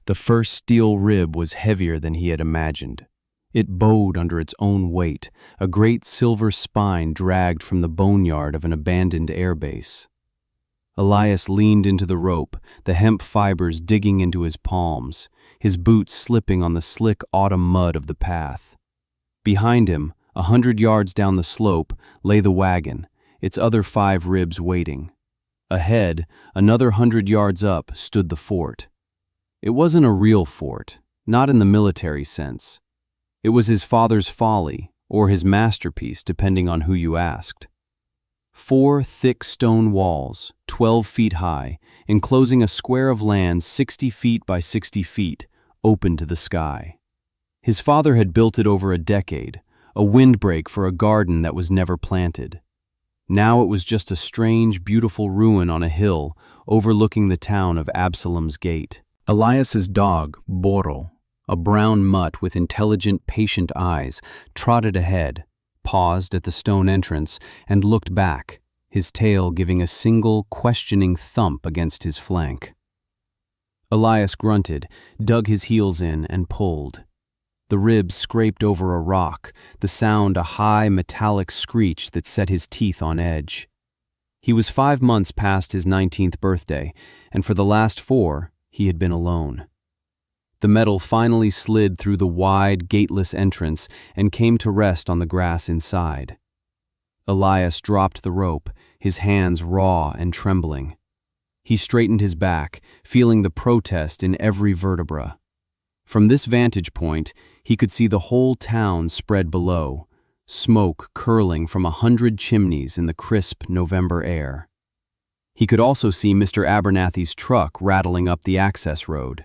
The first steel rib was heavier than he had imagined. It bowed under its own weight, a great silver spine dragged from the boneyard of an abandoned airbase. Elias leaned into the rope, the hemp fibers digging into his palms, his boots slipping on the slick autumn mud of the path. Behind him, 100 yards down the slope, lay the wagon, its other 5 ribs waiting. Ahead, another 100 yards up, stood the fort. It wasn't a real fort, not in the military sense. It was his father's folly, or his masterpiece, depending on who you asked. 4 thick stone walls, 12 feet high, enclosing a square of land 60 feet by 60 feet, open to the sky. His father had built it over a decade, a windbreak for a garden that was never planted. Now it was just a strange, beautiful ruin on a hill overlooking the town of Absalom's Gate. Elias's dog, Boro, a brown mutt with intelligent, patient eyes, trotted ahead, paused at the stone entrance, and looked back, his tail giving a single, questioning thump against his flank. Elias grunted, dug his heels in, and pulled. The ribs scraped over a rock, the sound a high, metallic screech that set his teeth on edge. He was 5 months past his 19th birthday, and for the last 4, he had been alone. The metal finally slid through the wide, gateless entrance and came to rest on the grass inside. Elias dropped the rope, his hands raw and trembling. He straightened his back, feeling the protest in every vertebra. From this vantage point, he could see the whole town spread below, smoke curling from 100 chimneys in the crisp November air. He could also see Mr. Abernathy's truck rattling up the access road.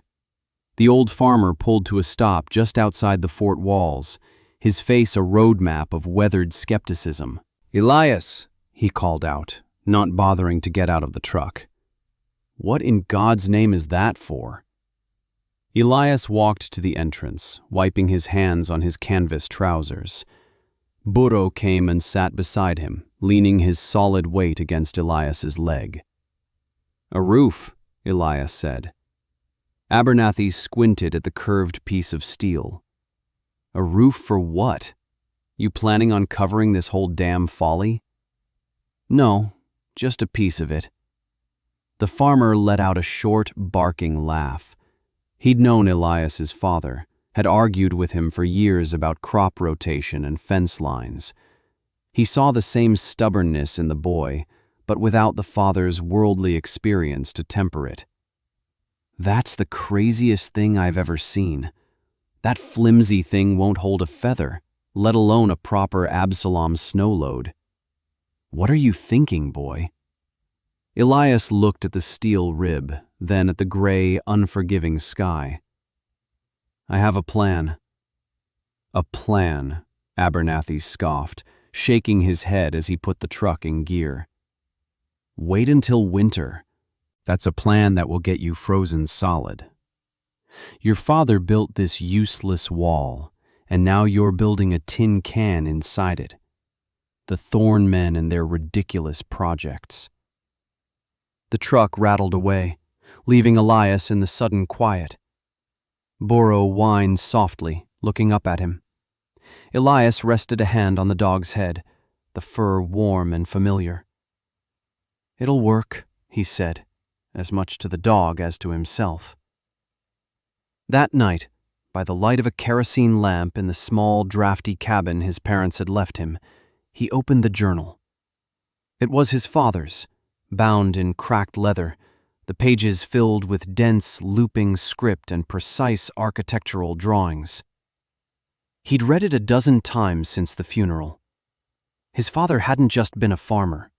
The old farmer pulled to a stop just outside the fort walls, his face a road map of weathered skepticism. "Elias," he called out, not bothering to get out of the truck. "What in God's name is that for?" Elias walked to the entrance, wiping his hands on his canvas trousers. Burro came and sat beside him, leaning his solid weight against Elias's leg. "A roof," Elias said. Abernathy squinted at the curved piece of steel. "A roof for what? You planning on covering this whole damn folly?" "No, just a piece of it." The farmer let out a short, barking laugh. He'd known Elias's father, had argued with him for years about crop rotation and fence lines. He saw the same stubbornness in the boy, but without the father's worldly experience to temper it. "That's the craziest thing I've ever seen. That flimsy thing won't hold a feather, let alone a proper Absalom snow load. What are you thinking, boy?" Elias looked at the steel rib, then at the gray, unforgiving sky. "I have a plan." "A plan," Abernathy scoffed, shaking his head as he put the truck in gear. "Wait until winter. That's a plan that will get you frozen solid. Your father built this useless wall, and now you're building a tin can inside it. The Thorn Men and their ridiculous projects." The truck rattled away, leaving Elias in the sudden quiet. Burro whined softly, looking up at him. Elias rested a hand on the dog's head, the fur warm and familiar. "It'll work," he said, as much to the dog as to himself. That night, by the light of a kerosene lamp in the small, drafty cabin his parents had left him, he opened the journal. It was his father's, bound in cracked leather, the pages filled with dense, looping script and precise architectural drawings. He'd read it a dozen times since the funeral. His father hadn't just been a farmer.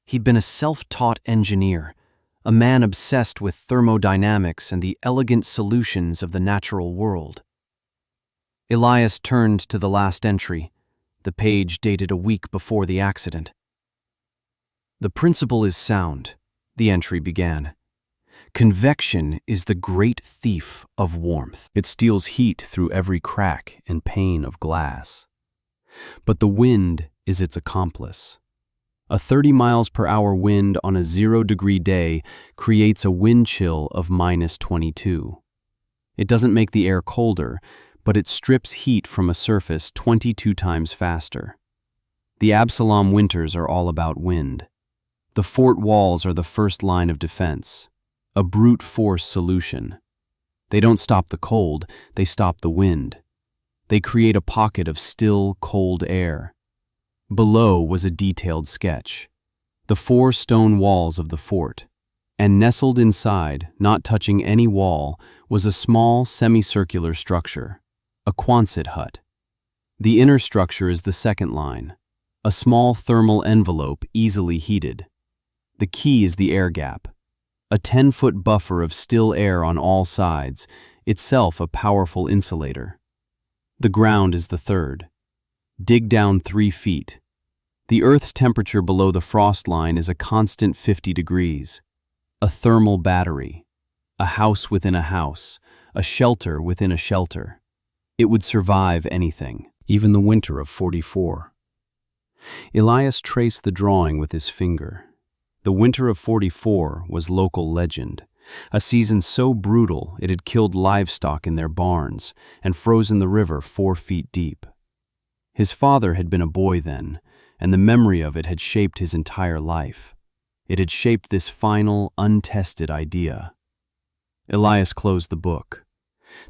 He'd been a self-taught engineer, a man obsessed with thermodynamics and the elegant solutions of the natural world. Elias turned to the last entry, the page dated a week before the accident. "The principle is sound," the entry began. "Convection is the great thief of warmth. It steals heat through every crack and pane of glass. But the wind is its accomplice. A 30 miles per hour wind on a 0-degree day creates a wind chill of -22. It doesn't make the air colder, but it strips heat from a surface 22 times faster. The Absalom winters are all about wind. The fort walls are the first line of defense, a brute force solution. They don't stop the cold, they stop the wind. They create a pocket of still, cold air. Below was a detailed sketch. The 4 stone walls of the fort. And nestled inside, not touching any wall, was a small semicircular structure, a Quonset hut. The inner structure is the second line, a small thermal envelope easily heated. The key is the air gap, a 10-foot buffer of still air on all sides, itself a powerful insulator. The ground is the third. Dig down 3 feet. The Earth's temperature below the frost line is a constant 50 degrees. A thermal battery, a house within a house, a shelter within a shelter. It would survive anything, even the winter of 44. Elias traced the drawing with his finger. The winter of 44 was local legend, a season so brutal it had killed livestock in their barns and frozen the river 4 feet deep. His father had been a boy then, and the memory of it had shaped his entire life. It had shaped this final, untested idea. Elias closed the book.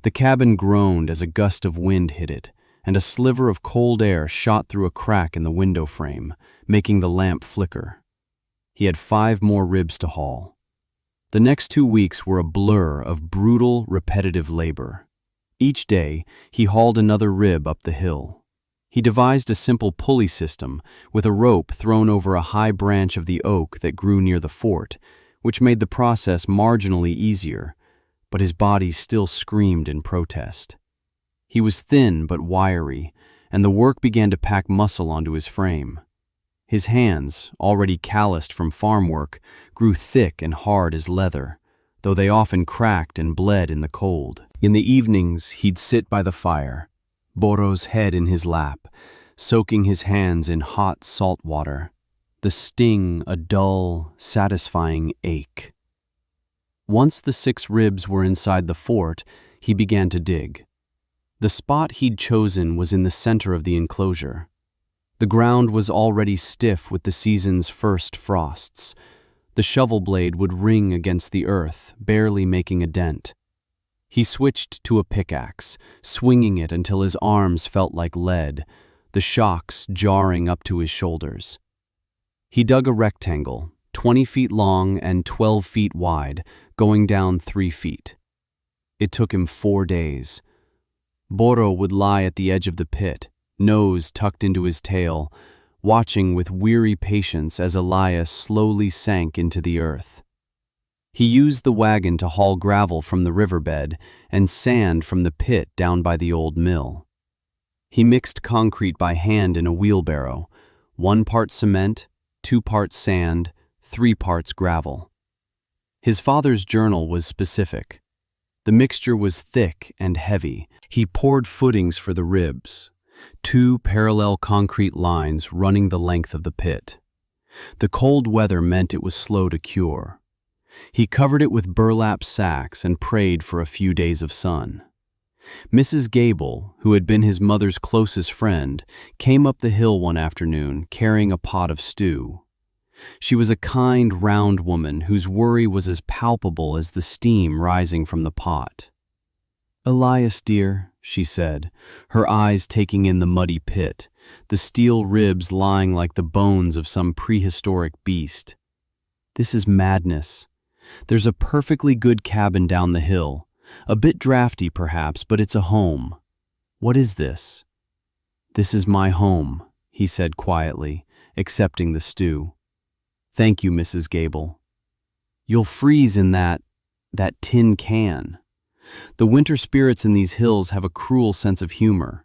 The cabin groaned as a gust of wind hit it, and a sliver of cold air shot through a crack in the window frame, making the lamp flicker. He had 5 more ribs to haul. The next 2 weeks were a blur of brutal, repetitive labor. Each day, he hauled another rib up the hill. He devised a simple pulley system with a rope thrown over a high branch of the oak that grew near the fort, which made the process marginally easier, but his body still screamed in protest. He was thin but wiry, and the work began to pack muscle onto his frame. His hands, already calloused from farm work, grew thick and hard as leather, though they often cracked and bled in the cold. In the evenings, he'd sit by the fire, Boro's head in his lap, soaking his hands in hot salt water, the sting a dull, satisfying ache. Once the 6 ribs were inside the fort, he began to dig. The spot he'd chosen was in the center of the enclosure. The ground was already stiff with the season's first frosts. The shovel blade would ring against the earth, barely making a dent. He switched to a pickaxe, swinging it until his arms felt like lead, the shocks jarring up to his shoulders. He dug a rectangle, 20 feet long and 12 feet wide, going down 3 feet. It took him 4 days. Boro would lie at the edge of the pit, nose tucked into his tail, watching with weary patience as Elias slowly sank into the earth. He used the wagon to haul gravel from the riverbed and sand from the pit down by the old mill. He mixed concrete by hand in a wheelbarrow, 1 part cement, 2 parts sand, 3 parts gravel. His father's journal was specific. The mixture was thick and heavy. He poured footings for the ribs, 2 parallel concrete lines running the length of the pit. The cold weather meant it was slow to cure. He covered it with burlap sacks and prayed for a few days of sun. Mrs. Gable, who had been his mother's closest friend, came up the hill one afternoon carrying a pot of stew. She was a kind, round woman whose worry was as palpable as the steam rising from the pot. "Elias, dear," she said, her eyes taking in the muddy pit, the steel ribs lying like the bones of some prehistoric beast. "This is madness. There's a perfectly good cabin down the hill, a bit drafty perhaps, but it's a home. What is this?" "This is my home," he said quietly, accepting the stew. "Thank you, Mrs. Gable. You'll freeze in that tin can. The winter spirits in these hills have a cruel sense of humor.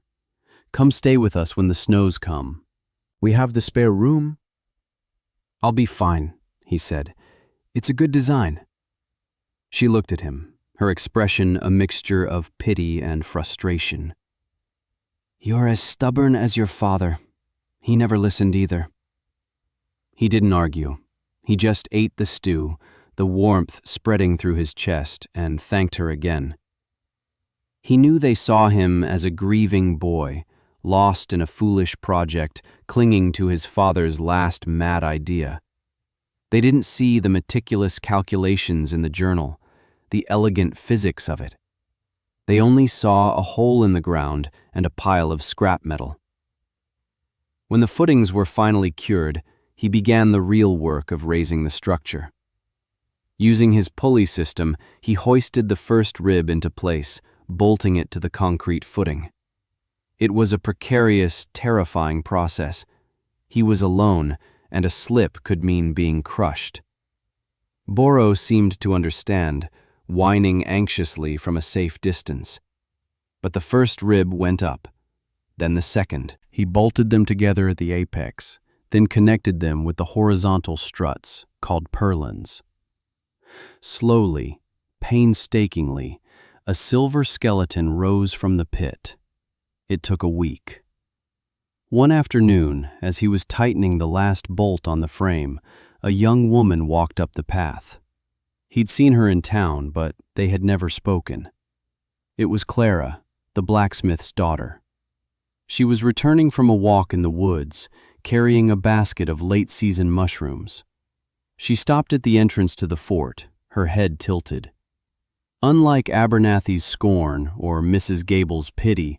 Come stay with us when the snows come. We have the spare room." "I'll be fine," he said. "It's a good design." She looked at him, her expression a mixture of pity and frustration. "You're as stubborn as your father. He never listened either." He didn't argue. He just ate the stew, the warmth spreading through his chest, and thanked her again. He knew they saw him as a grieving boy, lost in a foolish project, clinging to his father's last mad idea. They didn't see the meticulous calculations in the journal, the elegant physics of it. They only saw a hole in the ground and a pile of scrap metal. When the footings were finally cured, he began the real work of raising the structure. Using his pulley system, he hoisted the first rib into place, bolting it to the concrete footing. It was a precarious, terrifying process. He was alone, and a slip could mean being crushed. Boro seemed to understand, whining anxiously from a safe distance. But the first rib went up, then the second. He bolted them together at the apex, then connected them with the horizontal struts, called purlins. Slowly, painstakingly, a silver skeleton rose from the pit. It took a week. One afternoon, as he was tightening the last bolt on the frame, a young woman walked up the path. He'd seen her in town, but they had never spoken. It was Clara, the blacksmith's daughter. She was returning from a walk in the woods, carrying a basket of late-season mushrooms. She stopped at the entrance to the fort, her head tilted. Unlike Abernathy's scorn or Mrs. Gable's pity,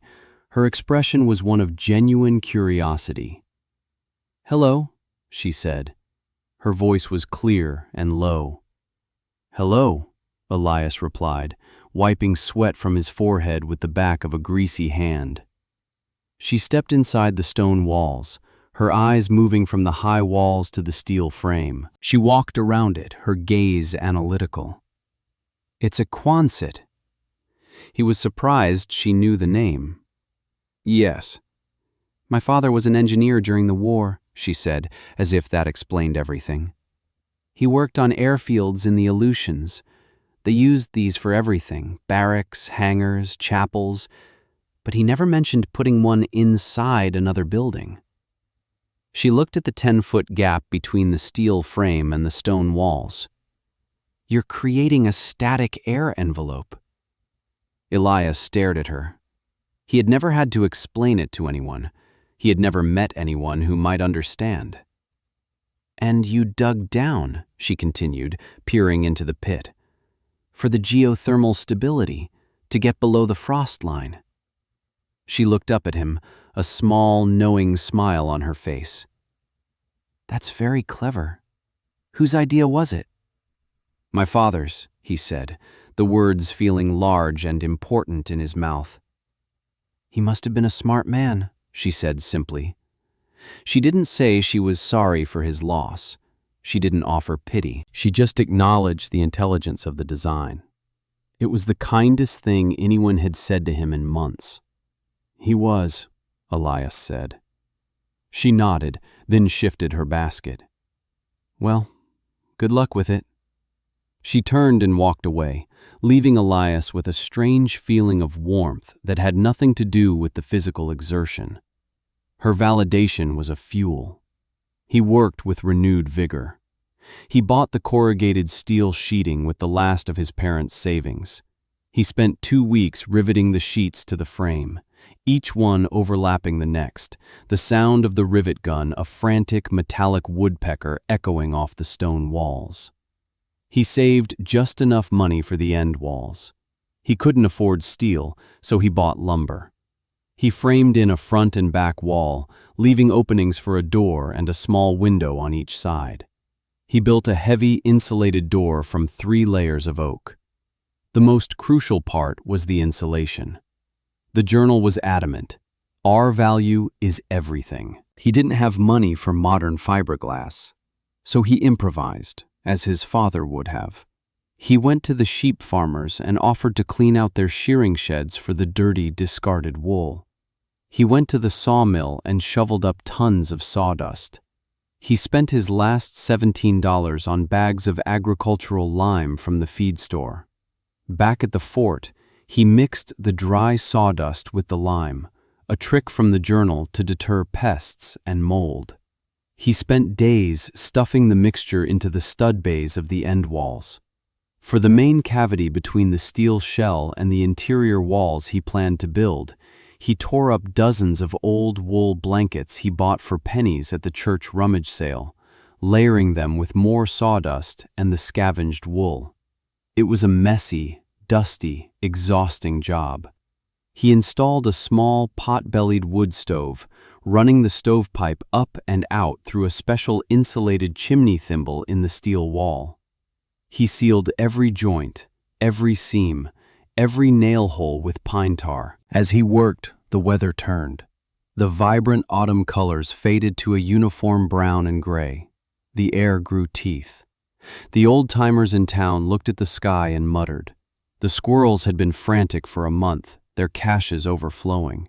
her expression was one of genuine curiosity. "Hello," she said. Her voice was clear and low. "Hello," Elias replied, wiping sweat from his forehead with the back of a greasy hand. She stepped inside the stone walls, her eyes moving from the high walls to the steel frame. She walked around it, her gaze analytical. "It's a Quonset." He was surprised she knew the name. "Yes. My father was an engineer during the war," she said, as if that explained everything. "He worked on airfields in the Aleutians. They used these for everything, barracks, hangars, chapels, but he never mentioned putting one inside another building." She looked at the 10-foot gap between the steel frame and the stone walls. "You're creating a static air envelope." Elias stared at her. He had never had to explain it to anyone. He had never met anyone who might understand. "And you dug down," she continued, peering into the pit, "for the geothermal stability, to get below the frost line." She looked up at him, a small, knowing smile on her face. "That's very clever. Whose idea was it?" "My father's," he said, the words feeling large and important in his mouth. "He must have been a smart man," she said simply. She didn't say she was sorry for his loss. She didn't offer pity. She just acknowledged the intelligence of the design. It was the kindest thing anyone had said to him in months. "He was," Elias said. She nodded, then shifted her basket. "Well, good luck with it." She turned and walked away, leaving Elias with a strange feeling of warmth that had nothing to do with the physical exertion. Her validation was a fuel. He worked with renewed vigor. He bought the corrugated steel sheeting with the last of his parents' savings. He spent 2 weeks riveting the sheets to the frame, each one overlapping the next, the sound of the rivet gun a frantic metallic woodpecker echoing off the stone walls. He saved just enough money for the end walls. He couldn't afford steel, so he bought lumber. He framed in a front and back wall, leaving openings for a door and a small window on each side. He built a heavy, insulated door from 3 layers of oak. The most crucial part was the insulation. The journal was adamant. Our value is everything. He didn't have money for modern fiberglass, so he improvised, as his father would have. He went to the sheep farmers and offered to clean out their shearing sheds for the dirty, discarded wool. He went to the sawmill and shoveled up tons of sawdust. He spent his last $17 on bags of agricultural lime from the feed store. Back at the fort, he mixed the dry sawdust with the lime, a trick from the journal to deter pests and mold. He spent days stuffing the mixture into the stud bays of the end walls. For the main cavity between the steel shell and the interior walls he planned to build, he tore up dozens of old wool blankets he bought for pennies at the church rummage sale, layering them with more sawdust and the scavenged wool. It was a messy, dusty, exhausting job. He installed a small pot-bellied wood stove, running the stovepipe up and out through a special insulated chimney thimble in the steel wall. He sealed every joint, every seam, every nail hole with pine tar. As he worked, the weather turned. The vibrant autumn colors faded to a uniform brown and gray. The air grew teeth. The old-timers in town looked at the sky and muttered. The squirrels had been frantic for a month, their caches overflowing.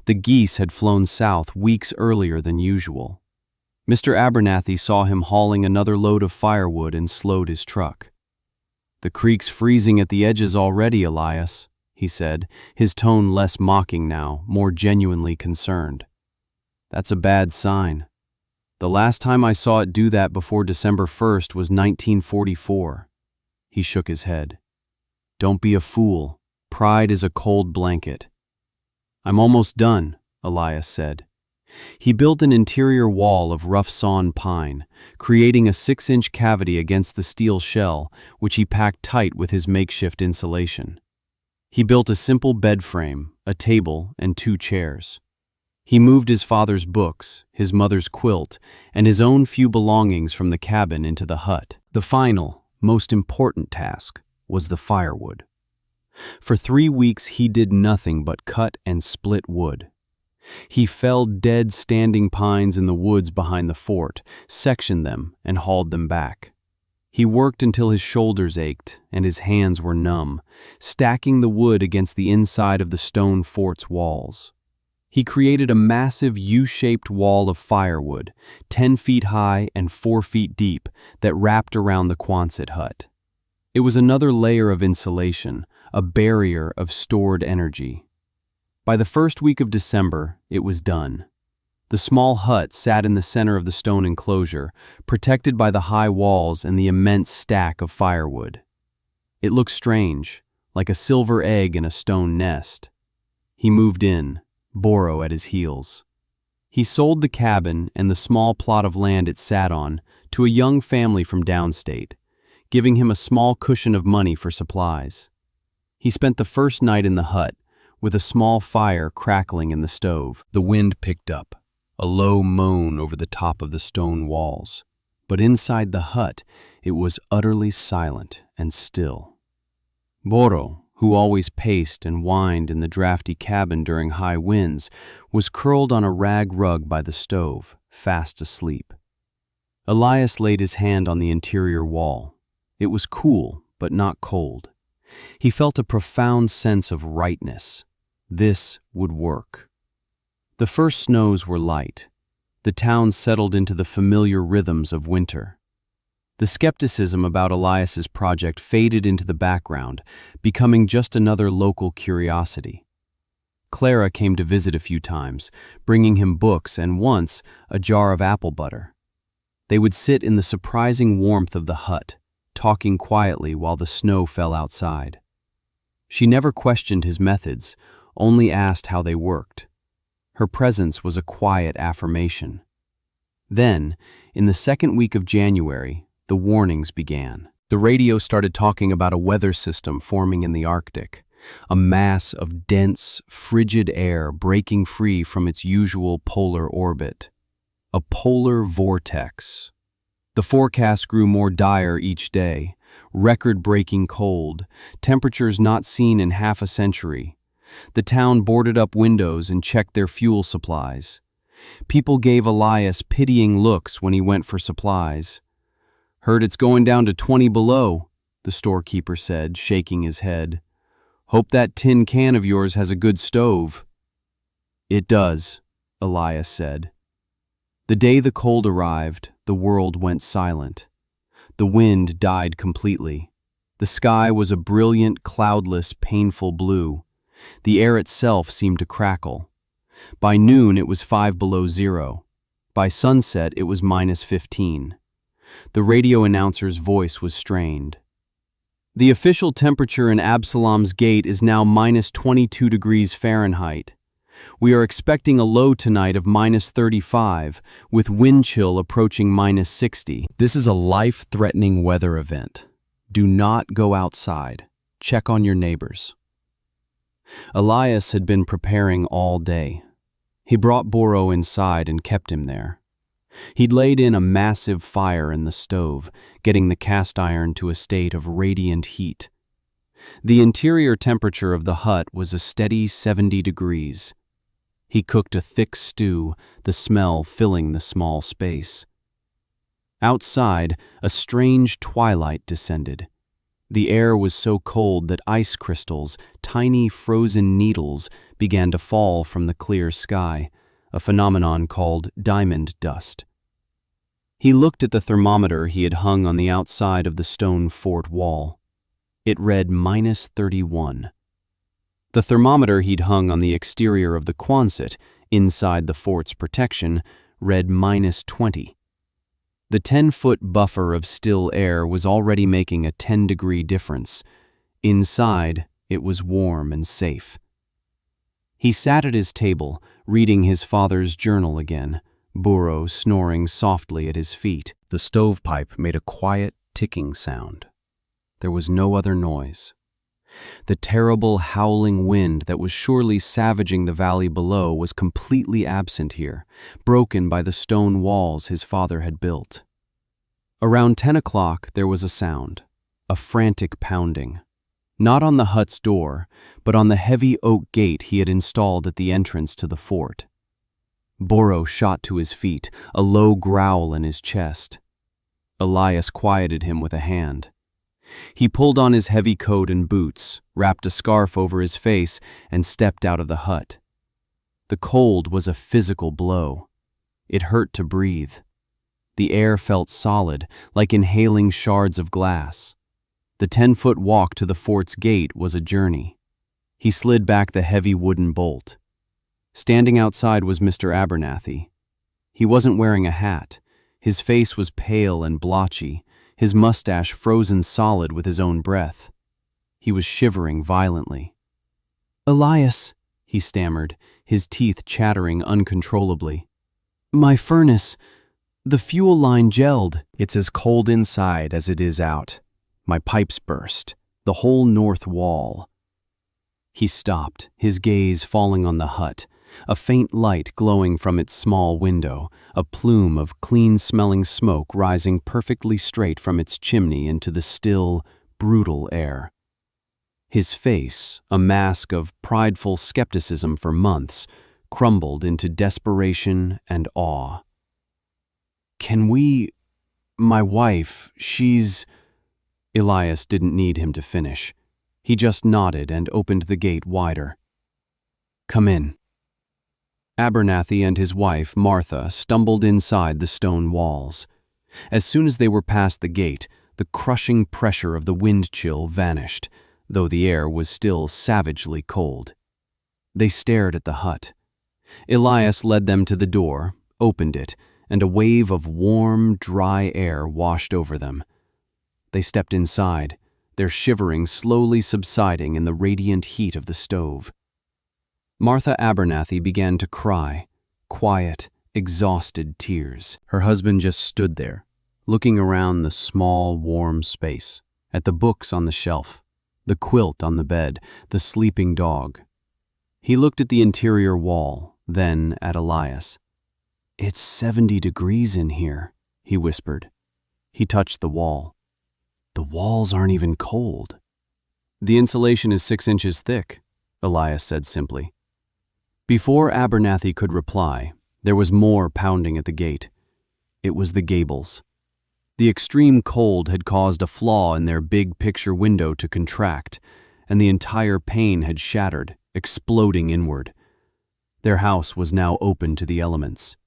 The geese had flown south weeks earlier than usual. Mr. Abernathy saw him hauling another load of firewood and slowed his truck. "The creek's freezing at the edges already, Elias," he said, his tone less mocking now, more genuinely concerned. "That's a bad sign. The last time I saw it do that before December 1st was 1944. He shook his head. "Don't be a fool. Pride is a cold blanket." "I'm almost done," Elias said. He built an interior wall of rough-sawn pine, creating a 6-inch cavity against the steel shell, which he packed tight with his makeshift insulation. He built a simple bed frame, a table, and 2 chairs. He moved his father's books, his mother's quilt, and his own few belongings from the cabin into the hut. The final, most important task was the firewood. For 3 weeks he did nothing but cut and split wood. He felled dead standing pines in the woods behind the fort, sectioned them, and hauled them back. He worked until his shoulders ached and his hands were numb, stacking the wood against the inside of the stone fort's walls. He created a massive U-shaped wall of firewood, 10 feet high and 4 feet deep, that wrapped around the Quonset hut. It was another layer of insulation, a barrier of stored energy. By the first week of December, it was done. The small hut sat in the center of the stone enclosure, protected by the high walls and the immense stack of firewood. It looked strange, like a silver egg in a stone nest. He moved in, Boro at his heels. He sold the cabin and the small plot of land it sat on to a young family from downstate, giving him a small cushion of money for supplies. He spent the first night in the hut, with a small fire crackling in the stove. The wind picked up, a low moan over the top of the stone walls. But inside the hut, it was utterly silent and still. Boro, who always paced and whined in the drafty cabin during high winds, was curled on a rag rug by the stove, fast asleep. Elias laid his hand on the interior wall. It was cool, but not cold. He felt a profound sense of rightness. This would work. The first snows were light. The town settled into the familiar rhythms of winter. The skepticism about Elias's project faded into the background, becoming just another local curiosity. Clara came to visit a few times, bringing him books and once a jar of apple butter. They would sit in the surprising warmth of the hut, talking quietly while the snow fell outside. She never questioned his methods, only asked how they worked. Her presence was a quiet affirmation. Then, in the second week of January, the warnings began. The radio started talking about a weather system forming in the Arctic, a mass of dense, frigid air breaking free from its usual polar orbit. A polar vortex. The forecast grew more dire each day, record-breaking cold, temperatures not seen in half a century. The town boarded up windows and checked their fuel supplies. People gave Elias pitying looks when he went for supplies. "Heard it's going down to 20 below," the storekeeper said, shaking his head. "Hope that tin can of yours has a good stove." "It does," Elias said. The day the cold arrived, the world went silent. The wind died completely. The sky was a brilliant, cloudless, painful blue. The air itself seemed to crackle. By noon it was 5 below zero. By sunset it was -15. The radio announcer's voice was strained. The official temperature in Absalom's gate is now minus 22 degrees Fahrenheit. We are expecting a low tonight of minus 35, with wind chill approaching minus 60. This is a life-threatening weather event. Do not go outside. Check on your neighbors. Elias had been preparing all day. He brought Boro inside and kept him there. He'd laid in a massive fire in the stove, getting the cast iron to a state of radiant heat. The interior temperature of the hut was a steady 70 degrees. He cooked a thick stew, the smell filling the small space. Outside, a strange twilight descended. The air was so cold that ice crystals, tiny frozen needles, began to fall from the clear sky, a phenomenon called diamond dust. He looked at the thermometer he had hung on the outside of the stone fort wall. It read minus 31. The thermometer he'd hung on the exterior of the Quonset, inside the fort's protection, read minus 20. The 10-foot buffer of still air was already making a 10-degree difference. Inside, it was warm and safe. He sat at his table, reading his father's journal again, Boro snoring softly at his feet. The stovepipe made a quiet, ticking sound. There was no other noise. The terrible howling wind that was surely savaging the valley below was completely absent here, broken by the stone walls his father had built. Around 10 o'clock there was a sound, a frantic pounding. Not on the hut's door, but on the heavy oak gate he had installed at the entrance to the fort. Boro shot to his feet, a low growl in his chest. Elias quieted him with a hand. He pulled on his heavy coat and boots, wrapped a scarf over his face, and stepped out of the hut. The cold was a physical blow. It hurt to breathe. The air felt solid, like inhaling shards of glass. The 10-foot walk to the fort's gate was a journey. He slid back the heavy wooden bolt. Standing outside was Mr. Abernathy. He wasn't wearing a hat. His face was pale and blotchy, his mustache frozen solid with his own breath. He was shivering violently. "Elias," he stammered, his teeth chattering uncontrollably. "My furnace, the fuel line gelled. It's as cold inside as it is out. My pipes burst, the whole north wall." He stopped, his gaze falling on the hut, a faint light glowing from its small window, a plume of clean-smelling smoke rising perfectly straight from its chimney into the still, brutal air. His face, a mask of prideful skepticism for months, crumbled into desperation and awe. "Can we... my wife, she's..." Elias didn't need him to finish. He just nodded and opened the gate wider. "Come in." Abernathy and his wife, Martha, stumbled inside the stone walls. As soon as they were past the gate, the crushing pressure of the wind chill vanished, though the air was still savagely cold. They stared at the hut. Elias led them to the door, opened it, and a wave of warm, dry air washed over them. They stepped inside, their shivering slowly subsiding in the radiant heat of the stove. Martha Abernathy began to cry, quiet, exhausted tears. Her husband just stood there, looking around the small, warm space, at the books on the shelf, the quilt on the bed, the sleeping dog. He looked at the interior wall, then at Elias. "It's 70 degrees in here," he whispered. He touched the wall. "The walls aren't even cold." "The insulation is 6 inches thick," Elias said simply. Before Abernathy could reply, there was more pounding at the gate. It was the Gables. The extreme cold had caused a flaw in their big picture window to contract, and the entire pane had shattered, exploding inward. Their house was now open to the elements.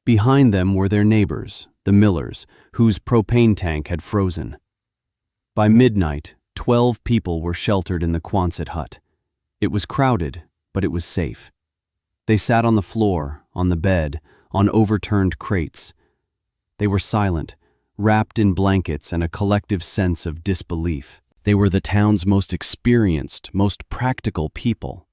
Behind them were their neighbors, the Millers, whose propane tank had frozen. By midnight, 12 people were sheltered in the Quonset hut. It was crowded, but it was safe. They sat on the floor, on the bed, on overturned crates. They were silent, wrapped in blankets and a collective sense of disbelief. They were the town's most experienced, most practical people,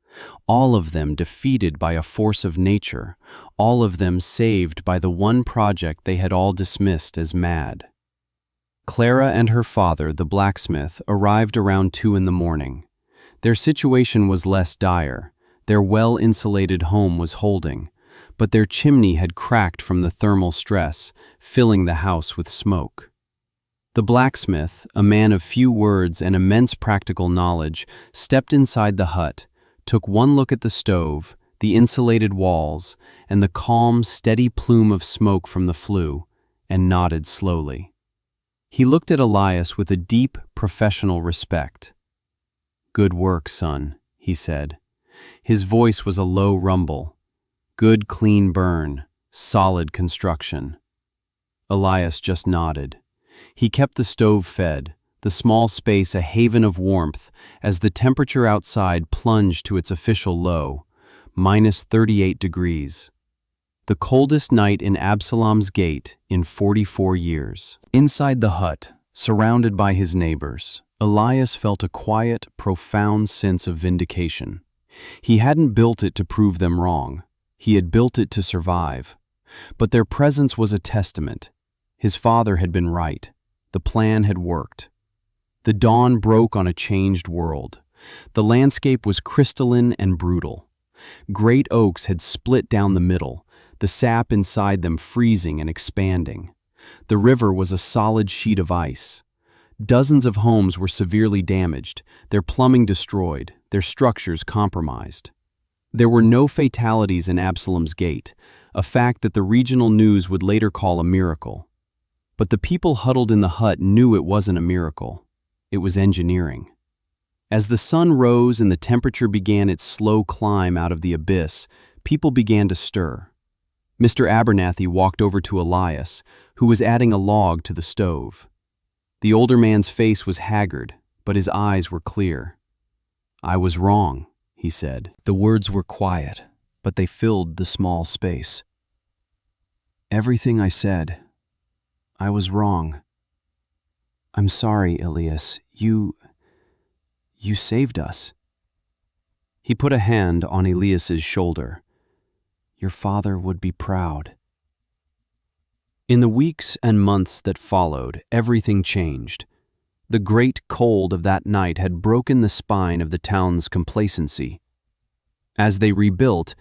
all of them defeated by a force of nature, all of them saved by the one project they had all dismissed as mad. Clara and her father, the blacksmith, arrived around 2 in the morning. Their situation was less dire. Their well-insulated home was holding, but their chimney had cracked from the thermal stress, filling the house with smoke. The blacksmith, a man of few words and immense practical knowledge, stepped inside the hut, took one look at the stove, the insulated walls, and the calm, steady plume of smoke from the flue, and nodded slowly. He looked at Elias with a deep, professional respect. "Good work, son," he said. His voice was a low rumble. "Good clean burn, solid construction." Elias just nodded. He kept the stove fed, the small space a haven of warmth, as the temperature outside plunged to its official low, -38 degrees. The coldest night in Absalom's Gate in 44 years. Inside the hut, surrounded by his neighbors, Elias felt a quiet, profound sense of vindication. He hadn't built it to prove them wrong. He had built it to survive. But their presence was a testament. His father had been right. The plan had worked. The dawn broke on a changed world. The landscape was crystalline and brutal. Great oaks had split down the middle, the sap inside them freezing and expanding. The river was a solid sheet of ice. Dozens of homes were severely damaged, their plumbing destroyed, their structures compromised. There were no fatalities in Absalom's Gate, a fact that the regional news would later call a miracle. But the people huddled in the hut knew it wasn't a miracle. It was engineering. As the sun rose and the temperature began its slow climb out of the abyss, people began to stir. Mr. Abernathy walked over to Elias, who was adding a log to the stove. The older man's face was haggard, but his eyes were clear. "I was wrong," he said. The words were quiet, but they filled the small space. "Everything I said, I was wrong. I'm sorry, Elias. You saved us." He put a hand on Elias's shoulder. "Your father would be proud." In the weeks and months that followed, everything changed. The great cold of that night had broken the spine of the town's complacency. As they rebuilt,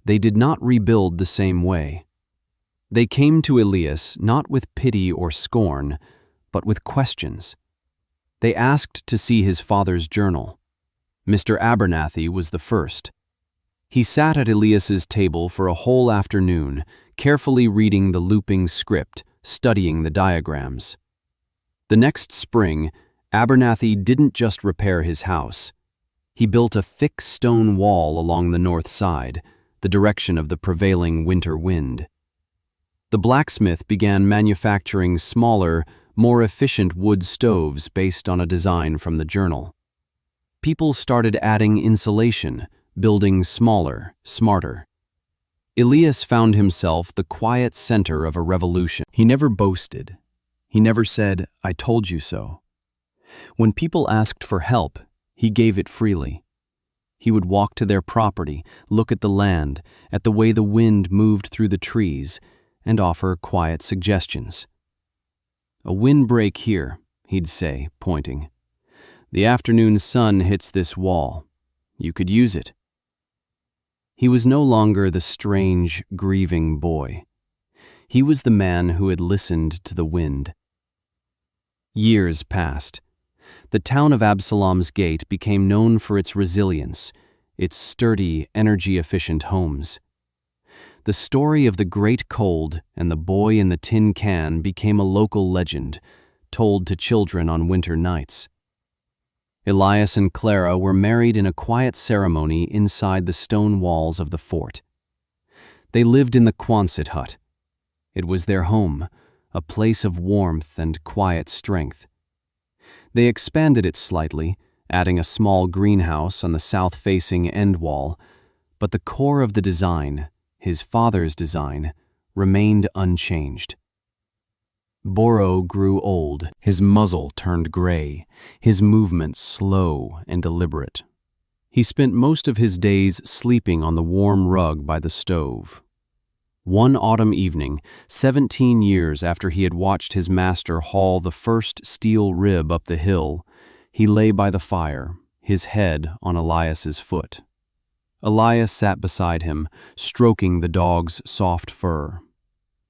they did not rebuild the same way. They came to Elias not with pity or scorn, but with questions. They asked to see his father's journal. Mr. Abernathy was the first. He sat at Elias's table for a whole afternoon, carefully reading the looping script, studying the diagrams. The next spring, Abernathy didn't just repair his house. He built a thick stone wall along the north side, the direction of the prevailing winter wind. The blacksmith began manufacturing smaller, more efficient wood stoves based on a design from the journal. People started adding insulation, building smaller, smarter. Elias found himself the quiet center of a revolution. He never boasted. He never said, "I told you so." When people asked for help, he gave it freely. He would walk to their property, look at the land, at the way the wind moved through the trees, and offer quiet suggestions. "A windbreak here," he'd say, pointing. "The afternoon sun hits this wall. You could use it." He was no longer the strange, grieving boy. He was the man who had listened to the wind. Years passed. The town of Absalom's Gate became known for its resilience, its sturdy, energy-efficient homes. The story of the Great Cold and the boy in the tin can became a local legend, told to children on winter nights. Elias and Clara were married in a quiet ceremony inside the stone walls of the fort. They lived in the Quonset hut. It was their home, a place of warmth and quiet strength. They expanded it slightly, adding a small greenhouse on the south-facing end wall, but the core of the design, his father's design, remained unchanged. Boro grew old, his muzzle turned gray, his movements slow and deliberate. He spent most of his days sleeping on the warm rug by the stove. One autumn evening, 17 years after he had watched his master haul the first steel rib up the hill, he lay by the fire, his head on Elias's foot. Elias sat beside him, stroking the dog's soft fur.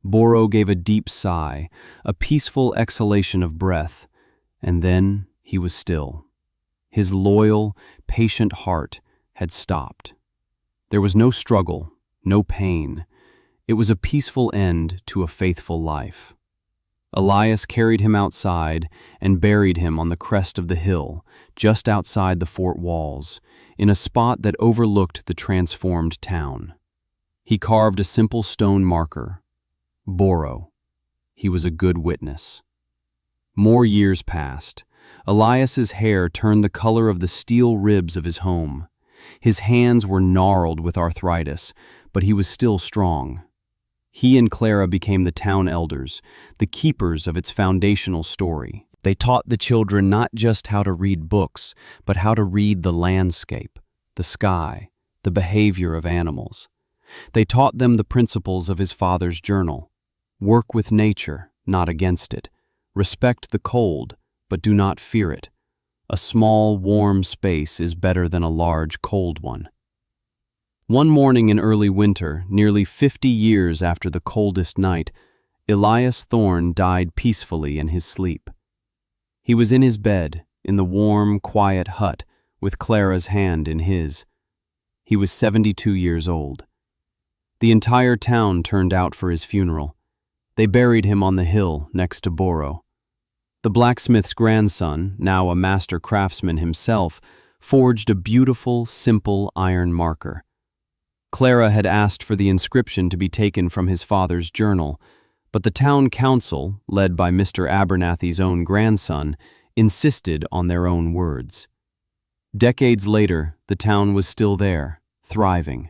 Boro gave a deep sigh, a peaceful exhalation of breath, and then he was still. His loyal, patient heart had stopped. There was no struggle, no pain. It was a peaceful end to a faithful life. Elias carried him outside and buried him on the crest of the hill, just outside the fort walls, in a spot that overlooked the transformed town. He carved a simple stone marker. Boro. He was a good witness. More years passed. Elias's hair turned the color of the steel ribs of his home. His hands were gnarled with arthritis, but he was still strong. He and Clara became the town elders, the keepers of its foundational story. They taught the children not just how to read books, but how to read the landscape, the sky, the behavior of animals. They taught them the principles of his father's journal. Work with nature, not against it. Respect the cold, but do not fear it. A small, warm space is better than a large, cold one. One morning in early winter, nearly 50 years after the coldest night, Elias Thorne died peacefully in his sleep. He was in his bed, in the warm, quiet hut, with Clara's hand in his. He was 72 years old. The entire town turned out for his funeral. They buried him on the hill next to Boro. The blacksmith's grandson, now a master craftsman himself, forged a beautiful, simple iron marker. Clara had asked for the inscription to be taken from his father's journal, but the town council, led by Mr. Abernathy's own grandson, insisted on their own words. Decades later, the town was still there, thriving.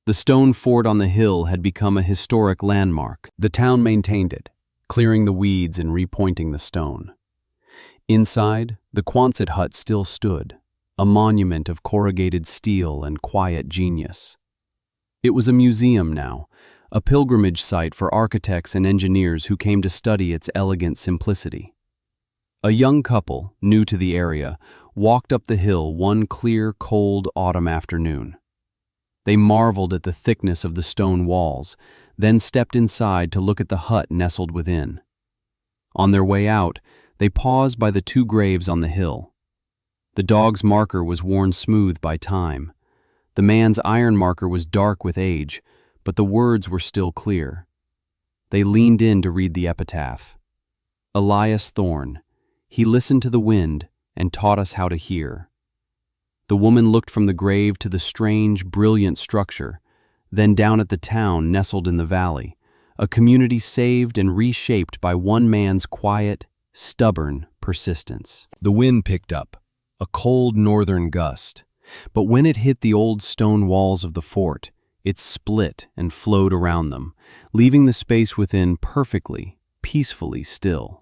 The stone fort on the hill had become a historic landmark. The town maintained it, clearing the weeds and repointing the stone. Inside, the Quonset hut still stood, a monument of corrugated steel and quiet genius. It was a museum now, a pilgrimage site for architects and engineers who came to study its elegant simplicity. A young couple, new to the area, walked up the hill one clear, cold autumn afternoon. They marveled at the thickness of the stone walls, then stepped inside to look at the hut nestled within. On their way out, they paused by the two graves on the hill. The dog's marker was worn smooth by time. The man's iron marker was dark with age, but the words were still clear. They leaned in to read the epitaph. Elias Thorne, he listened to the wind and taught us how to hear. The woman looked from the grave to the strange, brilliant structure, then down at the town nestled in the valley, a community saved and reshaped by one man's quiet, stubborn persistence. The wind picked up, a cold northern gust, but when it hit the old stone walls of the fort, it split and flowed around them, leaving the space within perfectly, peacefully still.